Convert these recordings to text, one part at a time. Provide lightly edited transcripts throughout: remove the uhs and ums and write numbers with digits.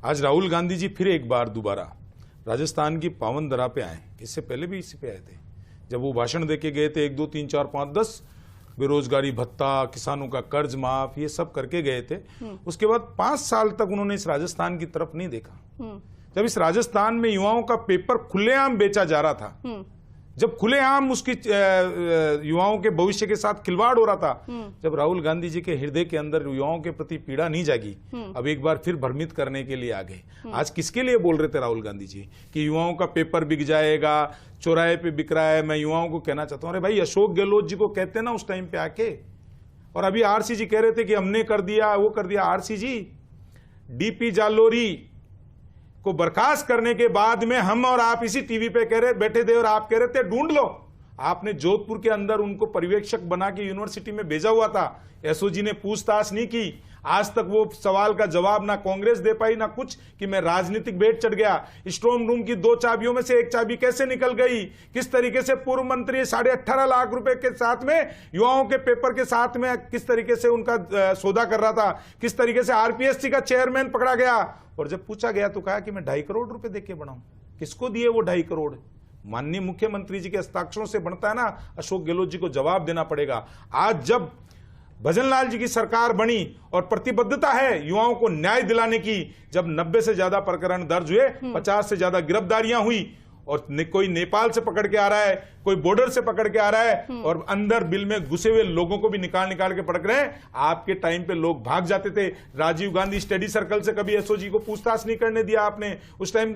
आज राहुल गांधी जी फिर एक बार दोबारा राजस्थान की पावन धरा पे आए। इससे पहले भी इसी पे आए थे, जब वो भाषण देके गए थे 1 2 3 4 5 10 बेरोजगारी भत्ता, किसानों का कर्ज माफ, ये सब करके गए थे। उसके बाद 5 साल तक उन्होंने इस राजस्थान की तरफ नहीं देखा। जब इस राजस्थान में युवाओं का पेपर खुलेआम बेचा जा रहा था, जब खुलेआम उसकी युवाओं के भविष्य के साथ खिलवाड़ हो रहा था, जब राहुल गांधी जी के हृदय के अंदर युवाओं के प्रति पीड़ा नहीं जागी, अब एक बार फिर भ्रमित करने के लिए आ गए। आज किसके लिए बोल रहे थे राहुल गांधी जी कि युवाओं का पेपर बिक जाएगा, चौराहे पे बिक रहा है। मैं युवाओं को कहना चाहता हूं, अरे भाई अशोक गहलोत जी को कहते ना उस टाइम पे आके, और अभी आरसी जी कह रहे थे कि हमने कर दिया वो कर दिया। आरसी जी, डीपी जालोरी को बर्खास्त करने के बाद में हम और आप इसी टीवी पे कह रहे बैठे थे और आप कह रहे थे ढूंढ लो। आपने जोधपुर के अंदर उनको पर्यवेक्षक बना के यूनिवर्सिटी में भेजा हुआ था। एसओजी ने पूछताछ नहीं की। आज तक वो सवाल का जवाब ना कांग्रेस दे पाई ना कुछ, कि मैं राजनीतिक भेंट चढ़ गया। स्ट्रॉन्ग रूम की 2 चाबियों में से एक चाबी कैसे निकल गई, किस तरीके से पूर्व मंत्री 18.5 लाख रुपए के साथ में युवाओं के पेपर के साथ में किस तरीके से उनका सौदा कर रहा था, किस तरीके से आरपीएससी का चेयरमैन पकड़ा गया। और जब पूछा गया तो कहा कि मैं 2.5 करोड़ रुपए देके बनाऊं। किसको दिए वो 2.5 करोड़? माननीय मुख्यमंत्री जी के हस्ताक्षरों से बनता है ना, अशोक गहलोत जी को जवाब देना पड़ेगा। आज जब भजनलाल जी की सरकार बनी और प्रतिबद्धता है युवाओं को न्याय दिलाने की, जब 90 से ज्यादा प्रकरण दर्ज हुए, 50 से ज्यादा गिरफ्तारियां हुई, और कोई नेपाल से पकड़ के आ रहा है, कोई बॉर्डर से पकड़ के आ रहा है, और अंदर बिल में घुसे हुए लोगों को भी निकाल के पकड़ रहे हैं। आपके टाइम पे लोग भाग जाते थे। राजीव गांधी स्टडी सर्कल से कभी एसओजी को पूछताछ नहीं करने दिया आपने। उस टाइम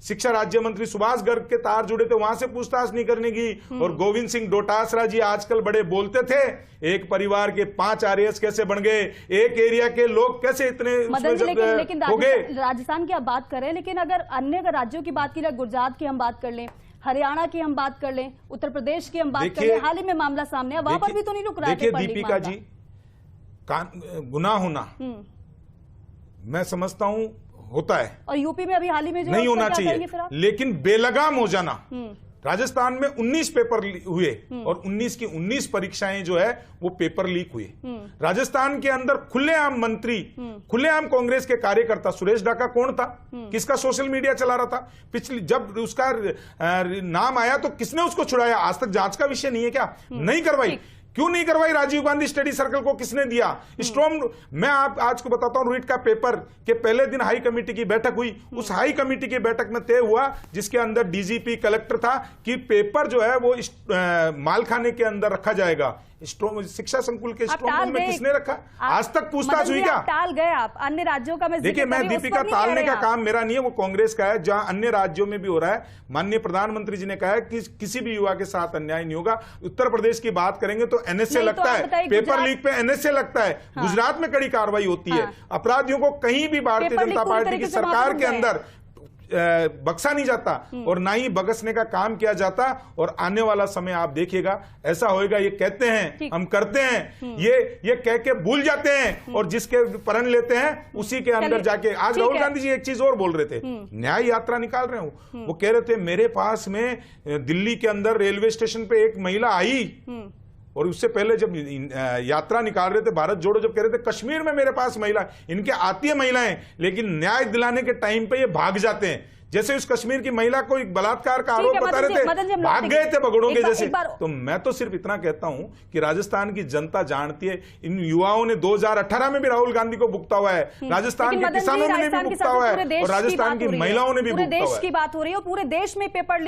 शिक्षा राज्य मंत्री सुभाष गर्ग के तार जुड़े थे, वहां से पूछताछ नहीं करने की। और गोविंद सिंह डोटासरा जी आजकल बड़े बोलते थे, एक परिवार के 5 आरएएस कैसे बन गए, एक एरिया के लोग कैसे इतने लेकिन राजस्थान की आप बात करें, लेकिन अगर अन्य राज्यों की बात की जाए, गुजरात की हम बात कर लें, हरियाणा की हम बात कर लें, उत्तर प्रदेश की हम बात कर लें, हाल ही में मामला सामने है, वहां पर भी तो नहीं रुक रहा है। देखिए दीपिका जी, गुनाह होना मैं समझता हूं होता है, और यूपी में अभी हाल ही में जो नहीं होना चाहिए, लेकिन बेलगाम हो जाना। राजस्थान में 19 पेपर हुए और 19 की 19 परीक्षाएं जो है वो पेपर लीक हुए। राजस्थान के अंदर खुलेआम मंत्री, खुलेआम कांग्रेस के कार्यकर्ता, सुरेश डाका कौन था, किसका सोशल मीडिया चला रहा था? पिछली जब उसका नाम आया तो किसने उसको छुड़ाया? आज तक जांच का विषय नहीं है क्या? नहीं करवाई। क्यों नहीं करवाई? राजीव गांधी स्टडी सर्कल को किसने दिया? स्ट्रॉन्ग, मैं आप आज को बताता हूं, रीट का पेपर के पहले दिन हाई कमेटी की बैठक हुई। उस हाई कमेटी की बैठक में तय हुआ, जिसके अंदर डीजीपी कलेक्टर था, कि पेपर जो है वो मालखाने के अंदर रखा जाएगा। शिक्षा संकुल के स्ट्रॉन्ग रूम में किसने रखा? आज तक पूछताछ हुई क्या? टाल गए आप अन्य राज्यों का। देखिए, मैं दीपिका टालने का काम मेरा नहीं है, वो कांग्रेस का है। जहां अन्य राज्यों में भी हो रहा है, माननीय प्रधानमंत्री जी ने कहा है कि किसी भी युवा के साथ अन्याय नहीं होगा। उत्तर प्रदेश की बात करेंगे तो एनएसए लगता है, पेपर लीक पे एनएसए लगता है। गुजरात में कड़ी कार्रवाई होती है। अपराधियों को कहीं भी भारतीय जनता पार्टी की सरकार के अंदर बख्शा नहीं जाता और ना ही बख्शने का काम किया जाता। और आने वाला समय आप देखिएगा ऐसा होएगा। ये कहते हैं हम करते हैं, ये कह के भूल जाते हैं और जिसके प्रण लेते हैं उसी के अंदर जाके। आज राहुल गांधी जी एक चीज और बोल रहे थे, न्याय यात्रा निकाल रहे हो। वो कह रहे थे मेरे पास में दिल्ली के अंदर रेलवे स्टेशन पे एक महिला आई, और उससे पहले जब यात्रा निकाल रहे थे भारत जोड़ो, जब कह रहे थे कश्मीर में मेरे पास महिला, इनके आती है महिलाएं, लेकिन न्याय दिलाने के टाइम पे ये भाग जाते हैं। जैसे उस कश्मीर की महिला को एक बलात्कार का आरोप बता रहे थे, भाग गए थे भगोड़ों के जैसे। तो मैं तो सिर्फ इतना कहता हूं कि राजस्थान की जनता जानती है, इन युवाओं ने 2018 में भी राहुल गांधी को भुगता हुआ है, राजस्थान के किसानों ने भी भुगता हुआ है, और राजस्थान की महिलाओं ने भी भुगता हुआ है। देश की बात हो रही है, पूरे देश में पेपर